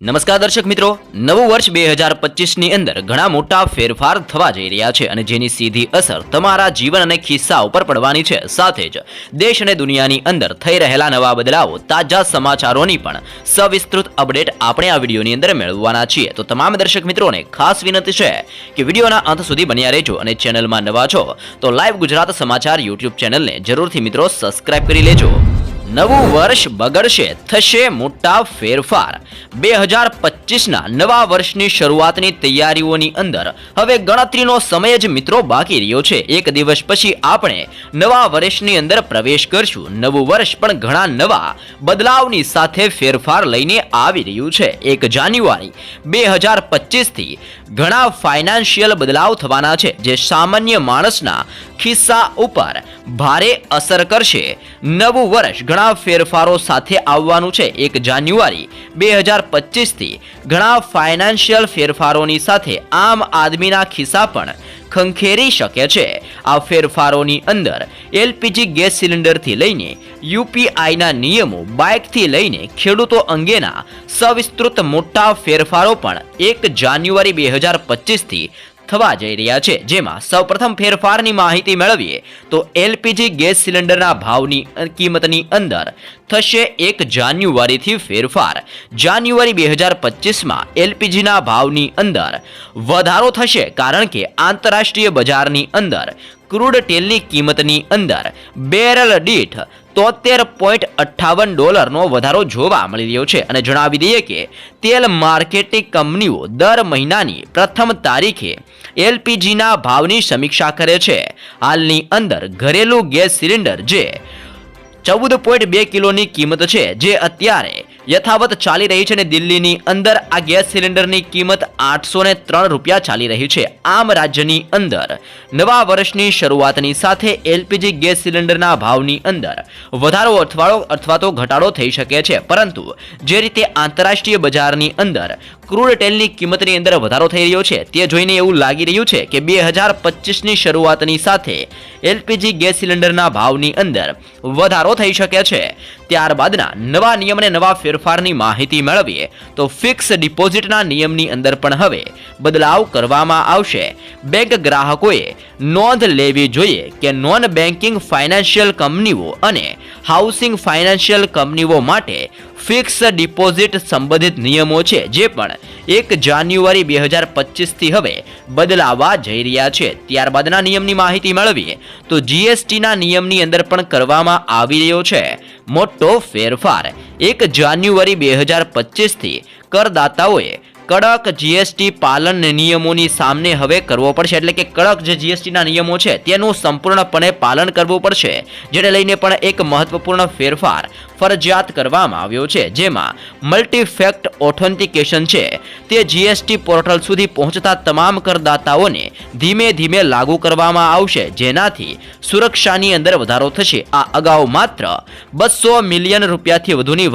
નમસ્કાર દર્શક મિત્રો, નવું વર્ષ 2025ની અંદર ઘણા મોટા ફેરફાર થવા જઈ રહ્યા છે અને જેની સીધી અસર તમારા જીવન અને ખિસ્સા ઉપર પડવાની છે. સાથે જ દેશ અને દુનિયાની અંદર થઈ રહેલા નવા બદલાવો, તાજા સમાચારોની પણ સવિસ્તૃત અપડેટ આપણે આ વિડીયોની અંદર મેળવવાના છીએ. તો તમામ દર્શક મિત્રોને ખાસ વિનંતી છે કે વિડીયોના અંત સુધી બન્યા રહેજો અને ચેનલમાં નવા છો તો લાઈવ ગુજરાત સમાચાર યુટ્યુબ ચેનલને જરૂરથી મિત્રો સબસ્ક્રાઇબ કરી લેજો. નવું વર્ષ બગડશે, થશે મોટા ફેરફાર. 2025ના નવા વર્ષની શરૂઆતની તૈયારીઓની અંદર હવે ગણતરીનો સમય જ મિત્રો બાકી રહ્યો છે. એક દિવસ પછી આપણે નવા વર્ષની અંદર પ્રવેશ કરશું. નવું વર્ષ પણ ઘણા નવા બદલાવની સાથે ફેરફાર લઈને આવી રહ્યું છે. 1 જાન્યુઆરી 2025થી ઘણા ફાઇનાન્શિયલ બદલાવ થવાના છે જે સામાન્ય માણસના ખિસ્સા ઉપર ભારે અસર કરશે. નવું વર્ષ ઘણા ફેરફારો સાથે આવવાનું છે. 1 જાન્યુઆરી 2025થી ઘણા ફાઇનાન્શિયલ ફેરફારોની સાથે આમ આદમીના ખિસ્સા પણ ખંખેરી શકે છે. આ ફેરફારોની અંદર એલપીજી ગેસ સિલિન્ડરથી લઈને યુપીઆઈના નિયમો, બાઇકથી લઈને ખેડૂતો અંગેના સવિસ્તૃત મોટા ફેરફારો પણ 1 જાન્યુઆરી 2025થી થવા જઈ રહ્યા છે. જેમાં સૌપ્રથમ ફેરફારની માહિતી મેળવીએ તો એલપીજી ગેસ સિલિન્ડરના ભાવની કિંમતની અંદર થશે 1 જાન્યુઆરીથી ફેરફાર. જાન્યુઆરી 2025માં એલપીજીના ભાવની અંદર વધારો થશે કારણ કે આંતરરાષ્ટ્રીય બજારની અંદર ક્રૂડ તેલની કિંમતની અંદર બેરલ દીઠ $73.58 વધારો જોવા મળી રહ્યો છે. અને જણાવી દઈએ કે તેલ માર્કેટિંગ કંપનીઓ દર મહિનાની પ્રથમ તારીખે એલપીજીના ભાવની સમીક્ષા કરે છે. હાલની અંદર ઘરેલું ગેસ સિલિન્ડર જે 14.2 કિલોની કિંમત છે જે અત્યારે યથાવત ચાલી રહી છે અને દિલ્હીની અંદર આ ગેસ સિલિન્ડરની કિંમત $803 ચાલી રહી છે. આમ રાજ્યની અંદર નવા વર્ષની શરૂઆતની સાથે એલપીજી ગેસ સિલિન્ડરના ભાવની અંદર વધારો અથવા તો ઘટાડો થઈ શકે છે. પરંતુ જે રીતે આંતરરાષ્ટ્રીય બજારની અંદર ક્રૂડ તેલની કિંમતની અંદર વધારો થઈ રહ્યો છે તે જોઈને એવું લાગી રહ્યું છે કે 2025ની શરૂઆતની સાથે એલપીજી ગેસ સિલિન્ડરના ભાવની અંદર વધારો થઈ શકે છે. ત્યારબાદના નવા નિયમ અને નવા ફેરફારની માહિતી મેળવીએ તો ફિક્સ ડિપોઝિટના નિયમની અંદર પણ હવે બદલાવ કરવામાં આવશે. બેંક ગ્રાહકોએ નોંધ લેવી જોઈએ કે નોન બેન્કિંગ ફાઇનાન્શિયલ કંપનીઓ અને હાઉસિંગ ફાઇનાન્શિયલ કંપનીઓ માટે ફિક્સ ડિપોઝિટ સંબંધિત નિયમો છે જે પણ 1 જાન્યુઆરી 2025થી હવે બદલાવા જઈ રહ્યા છે. ત્યારબાદના નિયમની માહિતી મેળવીએ તો જીએસટીના નિયમની અંદર પણ કરવામાં આવી રહ્યો છે મોટો ફેરફાર. 1 જાન્યુઆરી 2025થી કરદાતાઓએ કડક જીએસટી પાલન નિયમોની સામે હવે કરવો પડશે. એટલે કે કડક જે જીએસટીના નિયમો છે તેનું સંપૂર્ણપણે પાલન કરવું પડશે, જેને લઈને પણ એક મહત્વપૂર્ણ ફેરફાર ફરજિયાત કરવામાં આવ્યો છે. જેમાં મલ્ટીફેક્ટ ઓથેન્ટિકેશન છે તે જીએસટી પોર્ટલ સુધી પહોંચતા તમામ કરદાતાઓને ધીમે ધીમે લાગુ કરવામાં આવશે, જેનાથી સુરક્ષાની અંદર વધારો થશે. આ અગાઉ માત્ર 200 મિલિયન રૂપિયાથી વધુની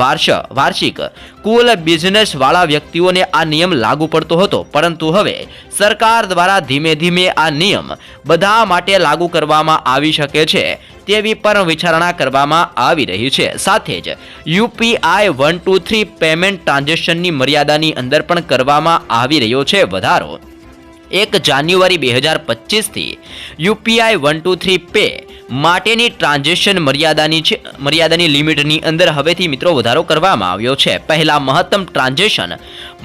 વાર્ષિક કુલ બિઝનેસ વાળા વ્યક્તિઓને આ નિયમ લાગુ પડતો હતો, પરંતુ હવે સરકાર દ્વારા ધીમે ધીમે આ નિયમ બધા માટે લાગુ કરવામાં આવી શકે છે તેવી પણ વિચારણા કરવામાં આવી રહી છે. સાથે જ યુપીઆઈ 123 પેમેન્ટ ટ્રાન્ઝેક્શનની મર્યાદાની અંદર પણ કરવામાં આવી રહ્યો છે વધારો. 1 જાન્યુઆરી 2025થી યુપીઆઈ 123 પે માટેની ટ્રાન્ઝેક્શન મર્યાદાની લિમિટની અંદર હવેથી મિત્રો વધારો કરવામાં આવ્યો છે. પહેલા મહત્તમ ટ્રાન્ઝેક્શન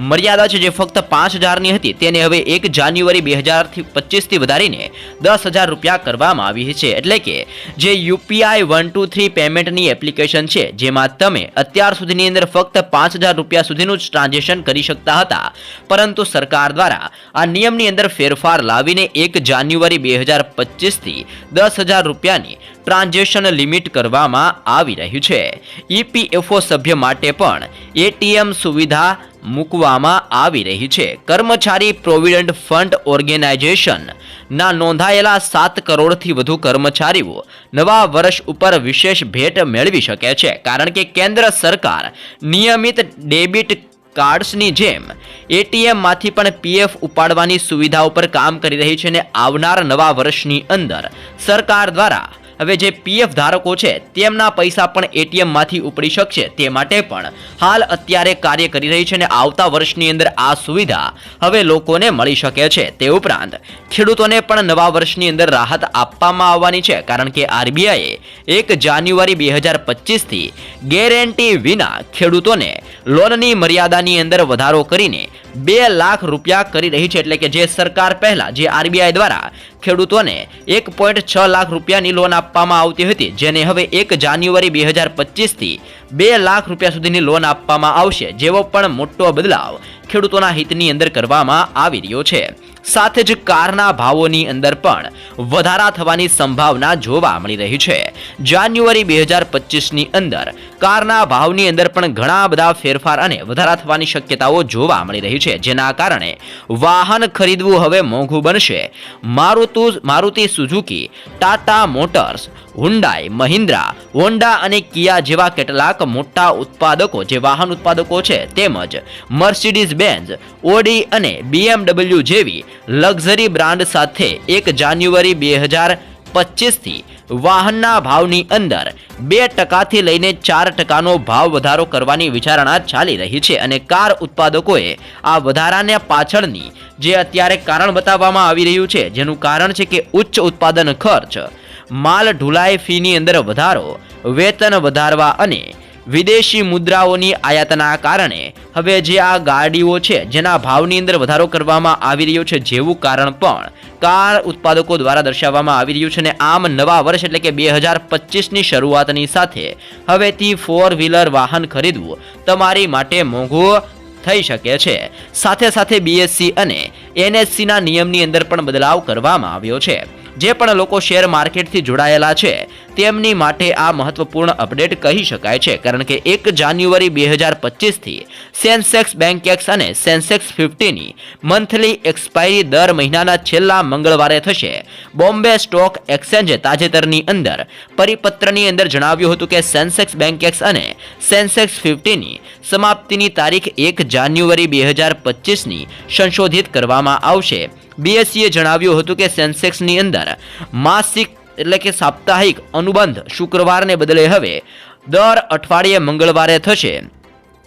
મર્યાદા છે જે ફક્ત 5,000ની હતી તેને હવે 1 જાન્યુઆરી 2025થી વધારીને $10,000 કરવામાં આવી છે. એટલે કે જે યુપીઆઈ 123 પેમેન્ટની એપ્લિકેશન છે જેમાં તમે અત્યાર સુધીની અંદર ફક્ત $5,000 સુધીનું જ ટ્રાન્ઝેક્શન કરી શકતા હતા, પરંતુ સરકાર દ્વારા આ નિયમની અંદર ફેરફાર લાવીને 1 જાન્યુઆરી 2025થી $10,000 ટ્રાન્ઝેક્શન લિમિટ કરવામાં આવી રહ્યું છે. ઈપીએફઓ સભ્ય માટે પણ એટીએમ સુવિધા મૂકવામાં આવી રહી છે. કર્મચારી પ્રોવિડન્ટ ફંડ ઓર્ગેનાઇઝેશન ના નોંધાયેલા 7 કરોડથી વધુ કર્મચારીઓ નવા વર્ષ ઉપર વિશેષ ભેટ મેળવી શકે છે, કારણ કે કેન્દ્ર સરકાર નિયમિત ડેબિટ કાર્ડ્સની જેમ એટીએમમાંથી પણ પીએફ ઉપાડવાની સુવિધા ઉપર કામ કરી રહી છે અને આવનાર નવા વર્ષની અંદર સરકાર દ્વારા હવે જે પીએફ ધારકો છે તેમના પૈસા પણ એટીએમમાંથી ઉપડી શકશે તે માટે પણ હાલ અત્યારે કાર્ય કરી રહી છે અને આવતા વર્ષની અંદર આ સુવિધા હવે લોકોને મળી શકે છે। તે ઉપરાંત ખેડૂતોને પણ નવા વર્ષની અંદર રાહત આપવામાં આવવાની છે, કારણ કે આરબીઆઈએ 1 જાન્યુઆરી 2025 થી ગેરંટી વિના ખેડૂતોને લોનની મર્યાદાની અંદર વધારો કરીને 2 લાખ રૂપિયા કરી રહી છે। એટલે કે જે સરકાર પહેલા જે આરબીઆઈ દ્વારા ખેડૂતોને 1.6 લાખ રૂપિયાની લોન આપવામાં આવતી હતી, જેને હવે 1 જાન્યુઆરી 2025 થી 2 લાખ રૂપિયા સુધીની લોન આપવામાં આવશે, જેવો પણ મોટો બદલાવ ખેડૂતોના હિતની અંદર કરવામાં આવી રહ્યો છે। સાથે જ કારના ભાવોની અંદર પણ વધારા થવાની સંભાવના જોવા મળી રહી છે। જાન્યુઆરી 2025ની અંદર કારના ભાવની અંદર પણ ઘણા બધા ફેરફાર અને વધારા થવાની શક્યતાઓ જોવા મળી રહી છે, જેના કારણે વાહન ખરીદવું હવે મોંઘું બનશે। Maruti Suzuki, Tata motors, Hyundai, Mahindra, Honda અને કિયા જેવા કેટલાક મોટા ઉત્પાદકો જે વાહન ઉત્પાદકો છે, તેમજ મર્સિડીઝ બેન્ઝ, ઓડી અને BMW જેવી લક્ઝરી બ્રાન્ડ સાથે 1 જાન્યુઆરી 2025 થી વાહનના ભાવની અંદર 2% થી લઈને 4%નો ભાવ વધારો કરવાની વિચારણા ચાલી રહી છે। અને કાર ઉત્પાદકોએ આ વધારાને પાછળની જે અત્યારે કારણ બતાવવામાં આવી રહ્યું છે, જેનું કારણ છે કે ઉચ્ચ ઉત્પાદન ખર્ચ, માલ ઢુલાઈ ફીની અંદર વધારો, વેતન વધારવા અને વિદેશી મુદ્રાઓની આયાતના કારણે હવે જે આ ગાડીઓ છે જેના ભાવની અંદર વધારો કરવામાં આવી રહ્યો છે, જેવું કારણ પણ કાર ઉત્પાદકો દ્વારા દર્શાવવામાં આવી રહ્યું છે। અને આમ નવા વર્ષ એટલે કે 2025ની શરૂઆતની સાથે હવેથી 4 વ્હીલર વાહન ખરીદવું તમારી માટે મોંઘું થઈ શકે છે। સાથે સાથે બીએસસી અને એનએસસીના નિયમની અંદર પણ બદલાવ કરવામાં આવ્યો છે। જે પણ લોકો શેર માર્કેટથી જોડાયેલા છે તેમની માટે આ મહત્વપૂર્ણ અપડેટ કહી શકાય છે, કારણ કે 1 જાન્યુઆરી 2025 થી સેન્સેક્સ બેંકેક્સ અને સેન્સેક્સ 50ની મંથલી એક્સપાયરી દર મહિનાના છેલ્લા મંગળવારે થશે। બોમ્બે સ્ટોક એક્સચેન્જે તાજેતરની અંદર પરિપત્રની અંદર જણાવ્યું હતું કે સેન્સેક્સ બેંકેક્સ અને સેન્સેક્સ 50ની સમાપ્તિની તારીખ 1 જાન્યુઆરી 2025ની સંશોધિત કરવામાં આવશે। બીએસસીએ જણાવ્યું હતું કે સેન્સેક્સની અંદર માસિક એટલે કે સાપ્તાહિક અનુબંધ શુક્રવારને બદલે હવે દર અઠવાડિયે મંગળવારે થશે।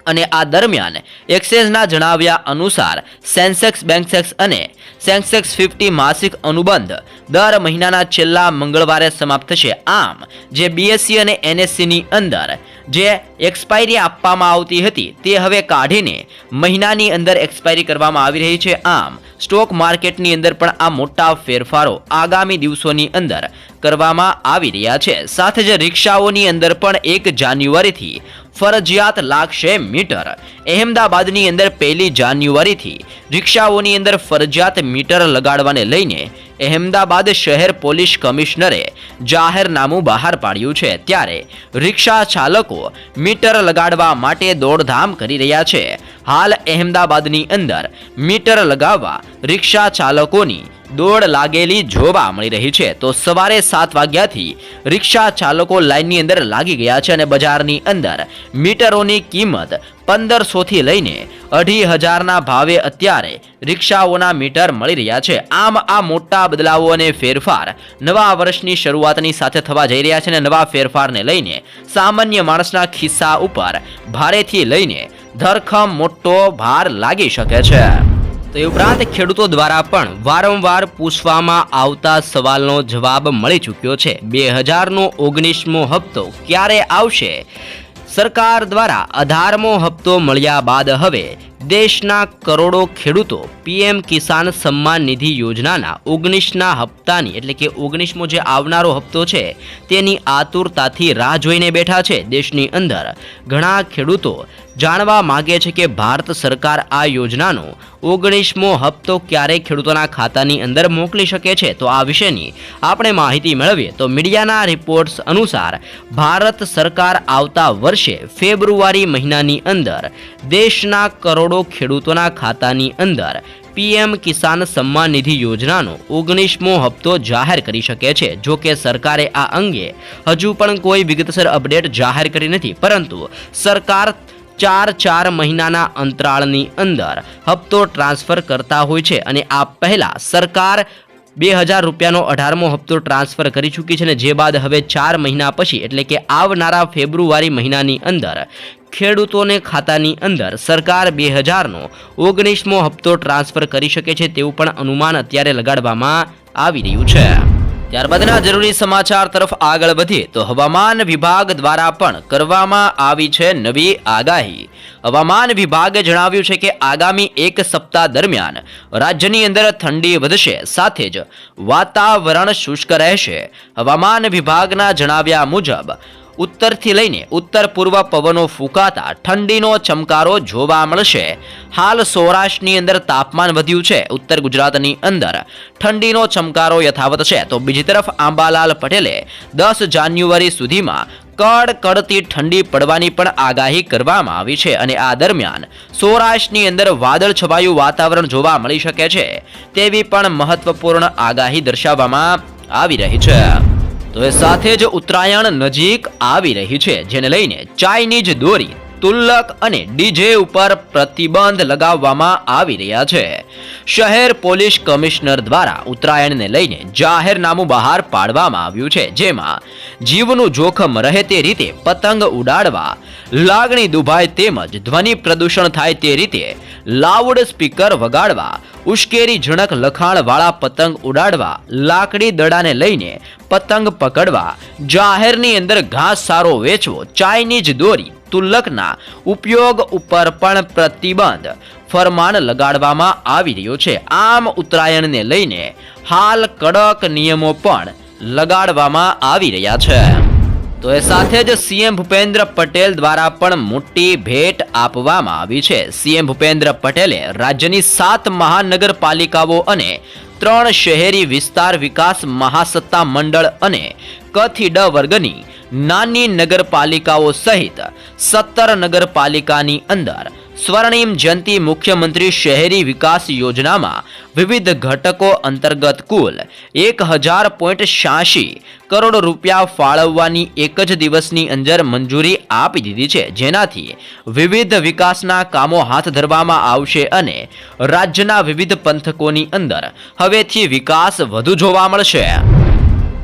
અને આ દરમિયાન એક્સચેન્જના જણાવ્યા અનુસાર સેન્સેક્સ બેંકેક્સ અને સેન્સેક્સ 50 માસિક અનુબંધ દર મહિનાના છેલ્લા મંગળવારે સમાપ્ત થશે। આમ જે બીએસસી અને એનએસસીની અંદર જે એક્સપાયરી આપવામાં આવતી હતી તે હવે કાઢીને મહિનાની અંદર એક્સપાયરી કરવામાં આવી રહી છે। આમ સ્ટોક માર્કેટની અંદર પણ આ મોટા ફેરફારો આગામી દિવસોની અંદર કરવામાં આવી રહ્યા છે। સાથે જ રિક્ષાઓની અંદર પણ 1 જાન્યુઆરીથી ફરજિયાત લાગશે મીટર। અહેમદાબાદની અંદર 1 જાન્યુઆરીથી રિક્ષાઓની અંદર ફરજિયાત મીટર લગાડવાને લઈને અહેમદાબાદ શહેર પોલીસ કમિશનરે જાહેરનામું બહાર પાડ્યું છે। ત્યારે રિક્ષા ચાલકો મીટર લગાડવા માટે દોડધામ કરી રહ્યા છે। હાલ અહેમદાબાદની અંદર મીટર લગાવવા રિક્ષા ચાલકોની દોડ લાગેલી જોવા મળી રહી છે। તો સવારે 7 વાગ્યાથી રિક્ષા ચાલકો લાઇનની અંદર લાગી ગયા છે અને બજારની અંદર મીટરોની કિંમત 1500 થી લઈને 2500ના ભાવે અત્યારે રિક્ષાઓના મીટર મળી રહ્યા છે। આમ આ મોટા બદલાવો અને ફેરફાર નવા વર્ષની શરૂઆતની સાથે થવા જઈ રહ્યા છે અને નવા ફેરફારને લઈને સામાન્ય માણસના ખિસ્સા ઉપર ભારેથી લઈને ધરખમ મોટો ભાર લાગી શકે છે। તો એ ઉપરાંત ખેડૂતો દ્વારા પણ વારંવાર પૂછવામાં આવતા સવાલનો જવાબ મળી ચૂક્યો છે। 2000નો 19મો હપ્તો ક્યારે આવશે? સરકાર દ્વારા 18મો હપ્તો મળ્યા બાદ હવે દેશના કરોડો ખેડૂતો પીએમ કિસાન સન્માન નિધિ યોજનાના 19ના હપ્તાની એટલે કે 19મો જે આવનારો હપ્તો છે તેની આતુરતાથી રાહ જોઈને બેઠા છે। દેશની અંદર ઘણા ખેડૂતો જાણવા માંગે છે કે ભારત સરકાર આ યોજનાનો 19મો હપ્તો ક્યારે ખેડૂતોના ખાતાની અંદર મોકલી શકે છે। તો આ વિશેની આપણે માહિતી મેળવીએ તો મીડિયાના રિપોર્ટ્સ અનુસાર ભારત સરકાર આવતા વર્ષે ફેબ્રુઆરી મહિનાની અંદર દેશના કરોડો ખેડૂતોના ખાતાની અંદર પીએમ કિસાન સન્માન નિધિ યોજનાનો 19મો હપ્તો જાહેર કરી શકે છે। જો કે સરકારે આ અંગે હજુ પણ કોઈ વિગતસર અપડેટ જાહેર કરી નથી, પરંતુ સરકાર 4 મહિનાના અંતરાળની અંદર હપ્તો ટ્રાન્સફર કરતા હોય છે અને આ પહેલા સરકાર 2000 રૂપિયાનો 18મો હપ્તો ટ્રાન્સફર કરી ચૂકી છે અને જે બાદ હવે 4 મહિના પછી એટલે કે આવનારા ફેબ્રુઆરી મહિનાની અંદર ખેડૂતોને ખાતાની અંદર સરકાર 2000નો 19મો હપ્તો ટ્રાન્સફર કરી શકે છે તેવું પણ અનુમાન અત્યારે લગાડવામાં આવી રહ્યું છે। ત્યારબાદના જરૂરી સમાચાર તરફ આગળ વધીએ તો હવામાન વિભાગ દ્વારા પણ કરવામાં આવી છે નવી આગાહી। હવામાન વિભાગે જણાવ્યું છે કે આગામી 1 સપ્તાહ દરમિયાન રાજ્યની અંદર ઠંડી વધશે, સાથે જ વાતાવરણ શુષ્ક રહેશે। હવામાન વિભાગના જણાવ્યા મુજબ ઉત્તરથી લઈને ઉત્તર પૂર્વ પવનો ફૂંકાતા ઠંડીનો ચમકારો જોવા મળશે। હાલ સૌરાષ્ટ્રની અંદર તાપમાન વધ્યું છે, ઉત્તર ગુજરાતની અંદર ઠંડીનો ચમકારો યથાવત છે। તો બીજી તરફ આંબાલાલ પટેલે 10 જાન્યુઆરી સુધીમાં કડકડતી ઠંડી પડવાની પણ આગાહી કરવામાં આવી છે અને આ દરમિયાન સૌરાષ્ટ્રની અંદર વાદળ છવાયું વાતાવરણ જોવા મળી શકે છે તેવી પણ મહત્વપૂર્ણ આગાહી દર્શાવવામાં આવી રહી છે। તો એ સાથે જ ઉત્તરાયણ નજીક આવી રહી છે, જેને લઈને ચાઇનીઝ દોરી, તુલ્લક અને ડીજે ઉપર પ્રતિબંધ લગાવવામાં આવી રહ્યા છે। શહેર પોલીસ કમિશનર દ્વારા ઉત્તરાયણને લઈને જાહેરનામું બહાર પાડવામાં આવ્યું છે, જેમાં જીવનું જોખમ રહે તે રીતે પતંગ ઉડાડવા, લાગણી દુભાય તેમજ ધ્વનિ પ્રદૂષણ થાય તે રીતે લાઉડ સ્પીકર વગાડવા, ઉશ્કેરીજનક લખાણવાળા પતંગ ઉડાડવા, લાકડી દડાને લઈને પતંગ પકડવા, જાહેરની અંદર ઘાસચારો વેચવો, ચાઇનીઝ દોરી, તુલ્લકના ઉપયોગ ઉપર પણ પ્રતિબંધ ફરમાન લગાડવામાં આવી રહ્યો છે। આમ ઉત્તરાયણને લઈને હાલ કડક નિયમો પણ લગાડવામાં આવી રહ્યા છે। તો એ સાથે જ સીએમ ભૂપેન્દ્ર પટેલ દ્વારા પણ મોટી ભેટ આપવામાં આવી છે। સીએમ ભૂપેન્દ્ર પટેલે રાજ્યની 7 મહાનગરપાલિકાઓ અને 3 શહેરી વિસ્તાર વિકાસ મહાસત્તા મંડળ અને ક થી ડ વર્ગની નાની નગરપાલિકાઓ સહિત 17 નગરપાલિકાની અંદર સ્વર્ણિમ જયંતિ મુખ્યમંત્રી શહેરી વિકાસ યોજનામાં વિવિધ ઘટકો અંતર્ગત કુલ 1000.86 કરોડ રૂપિયા ફાળવવાની એક જ દિવસની અંદર મંજૂરી આપી દીધી છે, જેનાથી વિવિધ વિકાસના કામો હાથ ધરવામાં આવશે અને રાજ્યના વિવિધ પંથકોની અંદર હવેથી વિકાસ વધુ જોવા મળશે।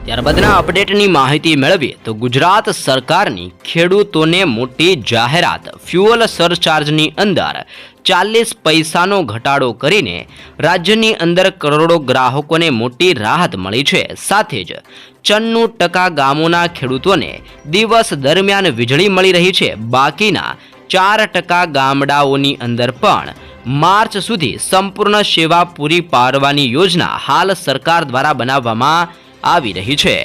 ત્યારબાદના અપડેટની માહિતી મેળવીએ તો ગુજરાત સરકારની ખેડૂતોને મોટી જાહેરાત। ફ્યુઅલ સરચાર્જની અંદર 40 પૈસાનો ઘટાડો કરીને રાજ્યની અંદર કરોડો ગ્રાહકોને મોટી રાહત મળી છે। સાથે જ 94% ગામોના ખેડૂતોને દિવસ દરમિયાન વીજળી મળી રહી છે। બાકીના 4% ગામડાઓની અંદર પણ માર્ચ સુધી સંપૂર્ણ સેવા પૂરી પાડવાની યોજના હાલ સરકાર દ્વારા બનાવવામાં આવી રહી છે,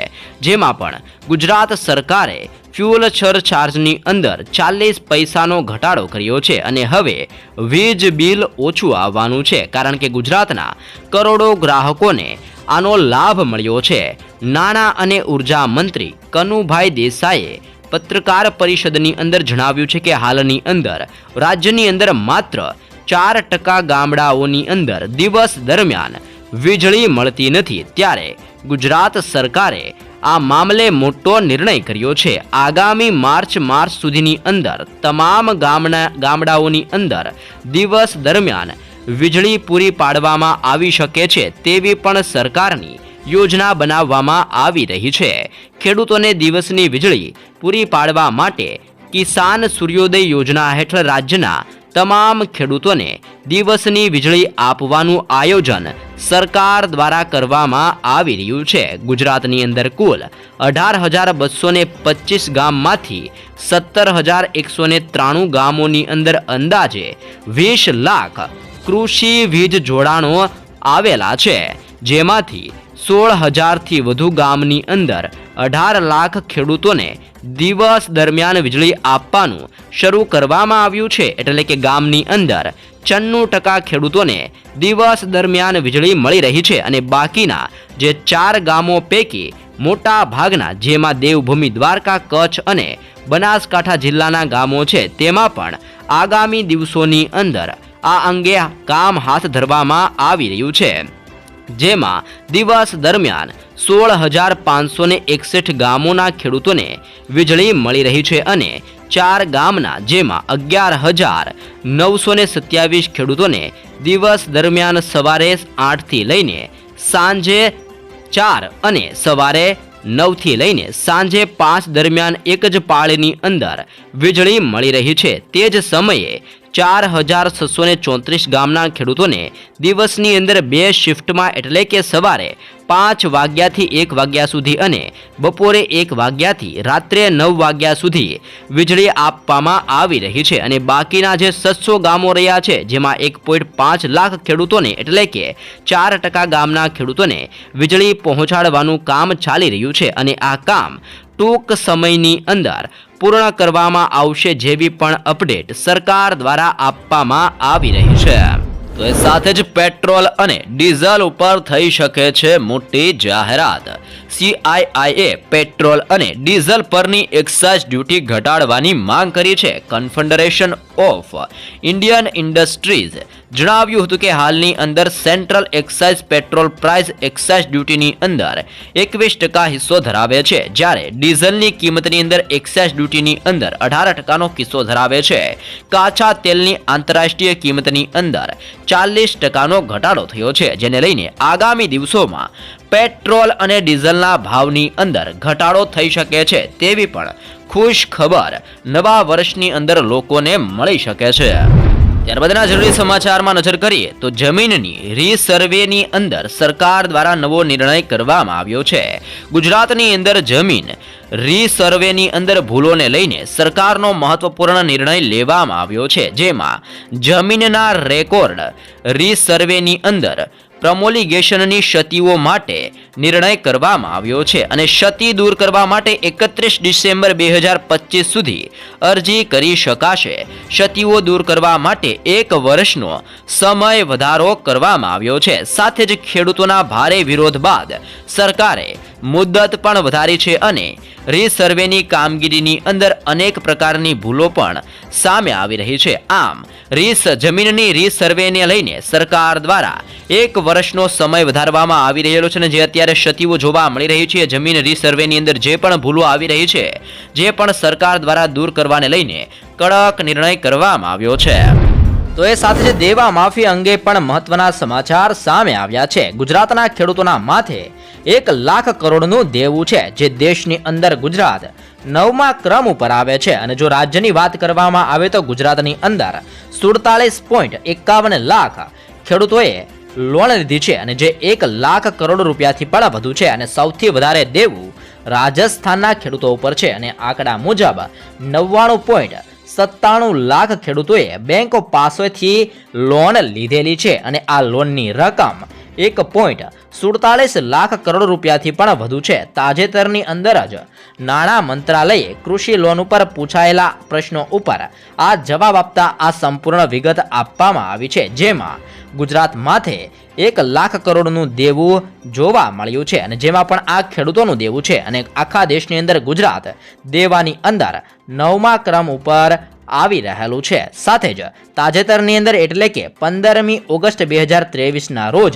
જેમાં પણ ગુજરાત સરકારે ફ્યુઅલ સરચાર્જની અંદર 40 પૈસાનો ઘટાડો કર્યો છે અને હવે વીજ બિલ ઓછું આવવાનું છે, કારણ કે ગુજરાતના કરોડો ગ્રાહકોને આનો લાભ મળ્યો છે। નાણાં અને ઉર્જા મંત્રી કનુભાઈ દેસાઈએ પત્રકાર પરિષદની અંદર જણાવ્યું છે કે હાલની અંદર રાજ્યની અંદર માત્ર 4% ગામડાઓની અંદર દિવસ દરમિયાન વીજળી મળતી નથી, ત્યારે ગુજરાત સરકારે આ મામલે મોટો નિર્ણય કર્યો છે। આગામી માર્ચ સુધીની અંદર તમામ ગામડાઓની અંદર દિવસ દરમિયાન વીજળી પૂરી પાડવામાં આવી શકે છે તેવી પણ સરકારની યોજના બનાવવામાં આવી રહી છે। ખેડૂતોને દિવસની વીજળી પૂરી પાડવા માટે કિસાન સૂર્યોદય યોજના હેઠળ રાજ્યના તમામ ખેડૂતોને દિવસની વીજળી આપવાનું આયોજન સરકાર દ્વારા કરવામાં આવી રહ્યું છે। ગુજરાતની અંદર કુલ 18,225 ગામમાંથી 17,193 ગામોની અંદર અંદાજે 20 લાખ કૃષિ વીજ જોડાણો આવેલા છે, જેમાંથી 16,000થી વધુ ગામની અંદર 18 લાખ ખેડૂતોને દિવસ દરમિયાન વીજળી આપવાનું શરૂ કરવામાં આવ્યું છે। એટલે કે ગામની અંદર 94% ખેડૂતોને દિવસ દરમિયાન વીજળી મળી રહી છે અને બાકીના જે 4 ગામો પૈકી મોટા ભાગના, જેમાં દેવભૂમિ દ્વારકા, કચ્છ અને બનાસકાંઠા જિલ્લાના ગામો છે, તેમાં પણ આગામી દિવસોની અંદર આ અંગે કામ હાથ ધરવામાં આવી રહ્યું છે, જેમાં દિવસ દરમિયાન 16,561 ગામોના ખેડૂતોને વીજળી મળી રહી છે અને 4 ગામના, જેમાં 11,927 ખેડૂતોને દિવસ દરમિયાન સવારે 8 થી લઈને સાંજે 4 અને સવારે 9 થી લઈને સાંજે 5 દરમિયાન એક જ પાળીની અંદર વીજળી મળી રહી છે. તે જ સમયે 4634 ગામના ખેડૂતોને દિવસની અંદર 2 શિફ્ટમાં એટલે કે સવારે 5 વાગ્યાથી 1 વાગ્યા સુધી અને બપોરે 1 વાગ્યાથી રાત્રે 9 વાગ્યા સુધી વીજળી આપવામાં આવી રહી છે. અને બાકીના જે 700 ગામો રહ્યા છે, જેમાં 1.5 લાખ ખેડૂતોને એટલે કે 4% ગામના ખેડૂતોને વીજળી પહોંચાડવાનું કામ ચાલી રહ્યું છે. અને આ કામ ટૂંક સમયની અંદર પૂર્ણ કરવામાં આવશે જેવી પણ અપડેટ સરકાર દ્વારા આપવામાં આવી રહી છે. તો એ સાથે જ પેટ્રોલ અને ડીઝલ ઉપર થઈ શકે છે મોટી જાહેરાત. CII પેટ્રોલ અને ડીઝલ પરની એક્સાઇઝ ડ્યુટી ઘટાડવાની માંગ કરી છે. કન્ફેડરેશન ઓફ ઇન્ડિયન ઇન્ડસ્ટ્રીઝ જણાવ્યું હતું કે હાલની અંદર central excise petrol price excise ડ્યુટીની અંદર 21% હિસ્સો ધરાવે છે, જ્યારે ડીઝલની કિંમતની અંદર એક્સાઇઝ ડ્યુટીની અંદર 18%નો હિસ્સો ધરાવે છે. કાચા તેલની આંતરરાષ્ટ્રીય કિંમતની અંદર 40%નો ઘટાડો થયો છે, જેને લઈને આગામી દિવસોમાં પેટ્રોલ અને ડીઝલના ભાવની અંદર ઘટાડો થઈ શકે છે તેવી પણ ખુશ ખબર નવા વર્ષની અંદર લોકોને મળી શકે છે. ત્યારબાદના જરૂરી સમાચારમાં નજર કરીએ તો જમીનની રીસર્વેની અંદર સરકાર દ્વારા નવો નિર્ણય કરવામાં આવ્યો છે. ગુજરાતની અંદર જમીન રીસર્વેની અંદર ભૂલોને લઈને સરકારનો મહત્વપૂર્ણ નિર્ણય લેવામાં આવ્યો છે, જેમાં જમીનના રેકોર્ડ રીસર્વેની અંદર પ્રમોલિગેશનની ક્ષતિઓ માટે નિર્ણય કરવામાં આવ્યો છે. અને ક્ષતિ દૂર કરવા માટે 31 ડિસેમ્બર 2025 સુધી અરજી કરી શકાશે. ક્ષતિઓ દૂર કરવા માટે 1 વર્ષનો સમય વધારો કરવામાં આવ્યો છે. સાથે જ ખેડૂતોના ભારે વિરોધ બાદ સરકારે મુદત પણ વધારી છે અને રીસર્વેની કામગીરીની અંદર અનેક પ્રકારની ભૂલો પણ સામે આવી રહી છે. આમ જમીનની રીસર્વેને લઈને સરકાર દ્વારા 1 વર્ષનો સમય વધારવામાં આવી રહેલો છે. અને જે અત્યારે ક્ષતિઓ જોવા મળી રહી છે જમીન રીસર્વેની અંદર જે પણ ભૂલો આવી રહી છે, જે પણ સરકાર દ્વારા દૂર કરવાને લઈને કડક નિર્ણય કરવામાં આવ્યો છે. તો એ સાથે જ દેવા માફી અંગે પણ મહત્વના સમાચાર સામે આવ્યા છે. ગુજરાતના ખેડૂતોના માથે 1 લાખ કરોડનું દેવું છે, જે દેશની અંદર ગુજરાત 9મા ક્રમ ઉપર આવે છે. અને જો રાજ્યની વાત કરવામાં આવે તો ગુજરાતની અંદર 47.51 લાખ ખેડૂતોએ લોન લીધી છે, અને જે 1 લાખ કરોડ રૂપિયાથી પણ વધુ છે. અને સૌથી વધારે દેવું રાજસ્થાનના ખેડૂતો ઉપર છે. અને આંકડા મુજબ 99.97 લાખ ખેડૂતોએ બેંકો પાસેથી લોન લીધેલી છે. અને આ લોનની રકમ 1.47 લાખ કરોડ રૂપિયાથી પણ વધુ છે. તાજેતરની અંદર જ નાણાં મંત્રાલયે કૃષિ લોન ઉપર પૂછાયેલા પ્રશ્નો ઉપર આ જવાબ આપતા આ સંપૂર્ણ વિગત આપવામાં આવી છે, જેમાં ગુજરાત માથે 1 લાખ કરોડનું દેવું જોવા મળ્યું છે. અને જેમાં પણ આ ખેડૂતોનું દેવું છે. અને આખા દેશની અંદર ગુજરાત દેવાની અંદર 9મા ક્રમ ઉપર આવી રહેલું છે. સાથે જ તાજેતરની અંદર એટલે કે 15મી ઓગસ્ટ 2023ના રોજ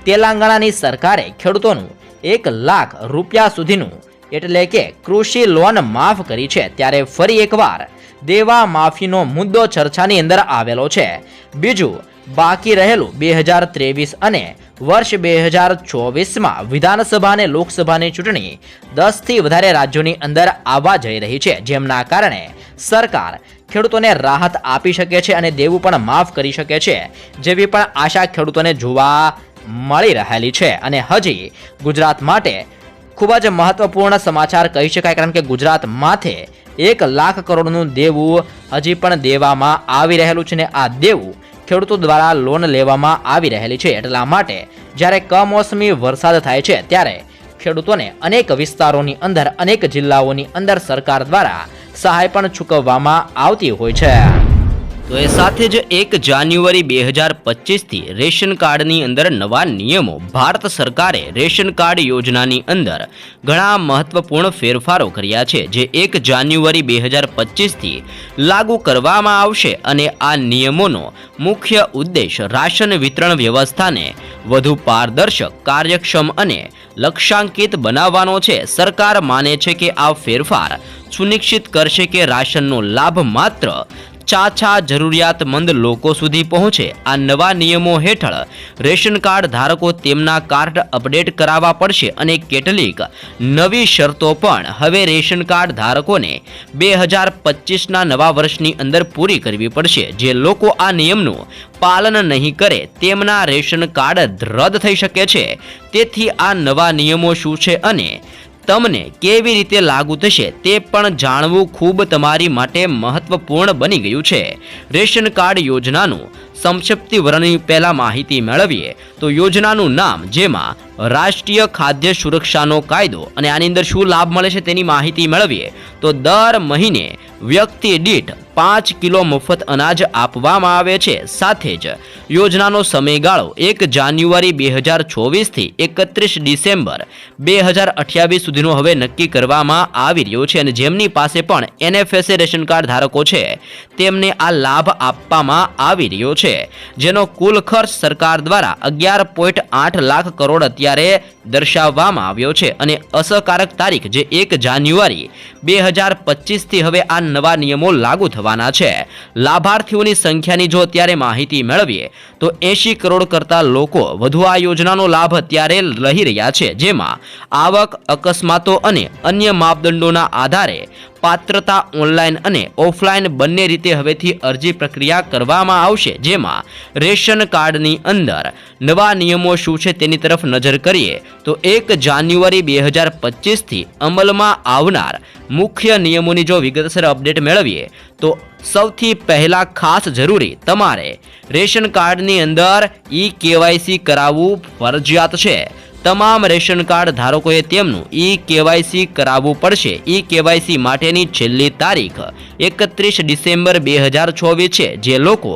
તેલંગાણાની સરકારે ખેડૂતોનું 1 લાખ રૂપિયા સુધીનું એટલે કે કૃષિ લોન માફ કરી છે. ત્યારે ફરી એકવાર દેવા માફીનો મુદ્દો ચર્ચાની અંદર આવેલો છે. બીજું બાકી રહેલું 2023 અને વર્ષ 2024માં વિધાનસભા અને લોકસભાની ચૂંટણી 10થી વધારે રાજ્યોની અંદર આવવા જઈ રહી છે, જેમના કારણે સરકાર ખેડૂતોને રાહત આપી શકે છે અને દેવું પણ માફ કરી શકે છે, જેવી પણ આશા ખેડૂતોને જોવા મળી રહેલી છે. અને હજી ગુજરાત માટે ખૂબ જ મહત્વપૂર્ણ સમાચાર કહી શકાય, કારણ કે ગુજરાત માથે 1 લાખ કરોડનું દેવું હજી પણ દેવામાં આવી રહેલું છે. ને આ દેવું ખેડૂતો દ્વારા લોન લેવામાં આવી રહેલી છે. એટલા માટે જ્યારે કમોસમી વરસાદ થાય છે ત્યારે ખેડૂતોને અનેક વિસ્તારોની અંદર અનેક જિલ્લાઓની અંદર સરકાર દ્વારા સહાય પણ ચૂકવવામાં આવતી હોય છે. તો એ સાથે જ 1 જાન્યુઆરી 2025થી રેશન કાર્ડની અંદર નવા નિયમો. ભારત સરકારે રેશન કાર્ડ યોજનાની અંદર ઘણા મહત્વપૂર્ણ ફેરફારો કર્યા છે, જે 1 જાન્યુઆરી 2025થી લાગુ કરવામાં આવશે. અને આ નિયમોનો મુખ્ય ઉદ્દેશ રાશન વિતરણ વ્યવસ્થાને વધુ પારદર્શક, કાર્યક્ષમ અને લક્ષ્યાંકિત બનાવવાનો છે. સરકાર માને છે કે આ ફેરફાર સુનિશ્ચિત કરશે કે રાશનનો લાભ માત્ર ચાચા જરૂરિયાતમંદ લોકો સુધી પહોંચે. આ નવા નિયમો હેઠળ રેશન કાર્ડ ધારકો તેમના કાર્ડ અપડેટ કરાવવા પડશે અને કેટલીક નવી શરતો પણ હવે રેશન કાર્ડ ધારકોને 2025ના નવા વર્ષની અંદર પૂરી કરવી પડશે. જે લોકો આ નિયમનું પાલન નહીં કરે તેમના રેશન કાર્ડ રદ થઈ શકે છે. તેથી આ નવા નિયમો શું છે અને તમને કેવી રીતે લાગુ થશે તે પણ જાણવું ખૂબ તમારી માટે મહત્વપૂર્ણ બની ગયું છે. રેશન કાર્ડ યોજનાનું સંક્ષિપ્ત વિવરણની પહેલા માહિતી મેળવીએ તો યોજનાનું નામ, જેમાં રાષ્ટ્રીય ખાદ્ય સુરક્ષાનો કાયદો, અને આની અંદર શું લાભ મળે છે તેની માહિતી મેળવીએ તો દર મહિને વ્યક્તિ દીઠ 5 કિલો મફત અનાજ આપવામાં આવે છે. સાથે જ યોજનાનો સમયગાળો 1 જાન્યુઆરી 2024 થી 31 ડિસેમ્બર 2028 સુધીનો હવે નક્કી કરવામાં આવી રહ્યો છે. અને જેમની પાસે પણ NFSA રેશન કાર્ડ ધારકો છે તેમને આ લાભ આપવામાં આવી રહ્યો છે, જેનો કુલ ખર્ચ સરકાર દ્વારા 11.8 લાખ કરોડ અત્યારે દર્શાવવામાં આવ્યો છે. અને અસરકારક તારીખ જે 1 જાન્યુઆરી 2025 થી હવે આ નવા નિયમો લાગુ થવાના છે. લાભાર્થીઓની સંખ્યાની જો અત્યારે માહિતી મેળવીએ તો 80 કરોડ કરતા લોકો વધુ આ યોજનાનો લાભ અત્યારે લઈ રહ્યા છે, જેમાં આવક, અકસ્માતો અને અન્ય માપદંડોના આધારે પાત્રતા ઓનલાઈન અને ઓફલાઈન બંને રીતે હવેથી અરજી પ્રક્રિયા કરવામાં આવશે. જેમાં રેશન કાર્ડની અંદર નવા નિયમો શું છે તેની તરફ નજર કરીએ તો 1 જાન્યુઆરી 2025 થી અમલમાં આવનાર મુખ્ય નિયમોની જો વિગતસર અપડેટ મેળવીએ તો સૌથી પહેલા ખાસ જરૂરી તમારે રેશન કાર્ડની અંદર KYC કરાવવું ફરજિયાત છે. તમામ રેશન કાર્ડ ધારકોએ તેમનું KYC કરાવવું પડશે. KYC માટેની છેલ્લી તારીખ 31 ડિસેમ્બર 2024 છે. જે લોકો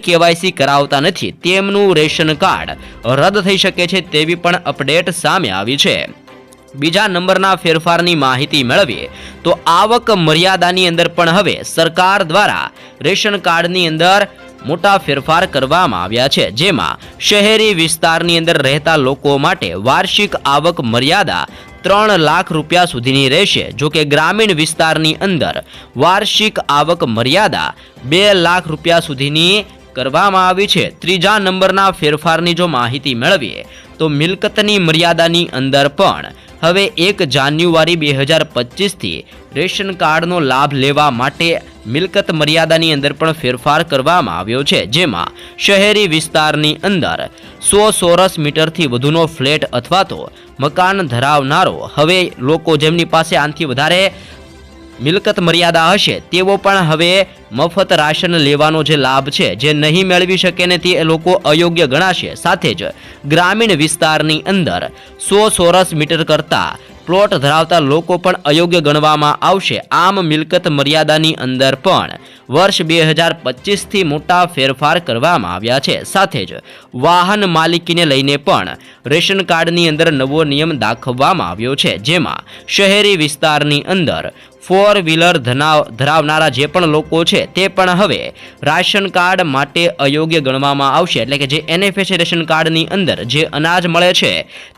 KYC કરાવતા નથી તેમનું રેશન કાર્ડ રદ થઈ શકે છે તેવી પણ અપડેટ સામે આવી છે. બીજા નંબરના ફેરફારની માહિતી મેળવીએ તો આવક મર્યાદાની અંદર પણ હવે સરકાર દ્વારા રેશન કાર્ડની અંદર મોટા ફેરફાર કરવામાં આવ્યા છે. જેમાં શહેરી વિસ્તારની અંદર રહેતા લોકો માટે વાર્ષિક આવક મર્યાદા 3 લાખ રૂપિયા સુધીની રહેશે. જો કે ગ્રામીણ વિસ્તારની અંદર વાર્ષિક આવક મર્યાદા 2 લાખ રૂપિયા સુધીની કરવામાં આવી છે. ત્રીજા નંબરના ફેરફારની જો માહિતી મેળવીએ તો મિલકતની મર્યાદાની અંદર પણ હવે 1 જાન્યુઆરી 2025 થી રેશન કાર્ડનો લાભ લેવા માટે મિલકત મર્યાદાની અંદર પણ ફેરફાર કરવામાં આવ્યો છે. જેમાં શહેરી વિસ્તારની અંદર 100 ચોરસ મીટરથી વધુનો ફ્લેટ અથવા તો મકાન ધરાવનારો હવે લોકો જેમની પાસે આનાથી વધારે મિલકત મર્યાદા હશે તેઓ પણ હવે મફત રાશન લેવાનો જે લાભ છે જે નહીં મેળવી શકે ને તે લોકો અયોગ્ય ગણાશે. સાથે જ ગ્રામીણ વિસ્તારની અંદર 100 ચોરસ મીટર કરતાં પ્લોટ ધરાવતા લોકો પણ અયોગ્ય ગણવામાં આવશે. આમ મિલકત મર્યાદાની અંદર પણ વર્ષ 2025 થી મોટા ફેરફાર કરવામાં આવ્યા છે. સાથે જ વાહન માલિકીને લઈને પણ રેશન કાર્ડની અંદર નવો નિયમ દાખવવામાં આવ્યો છે. જેમાં શહેરી વિસ્તારની અંદર 4 વ્હીલર ધરાવનારા જે પણ લોકો છે તે પણ હવે રાશન કાર્ડ માટે અયોગ્ય ગણવામાં આવશે. એટલે કે જે NFSA રેશન કાર્ડની અંદર જે અનાજ મળે છે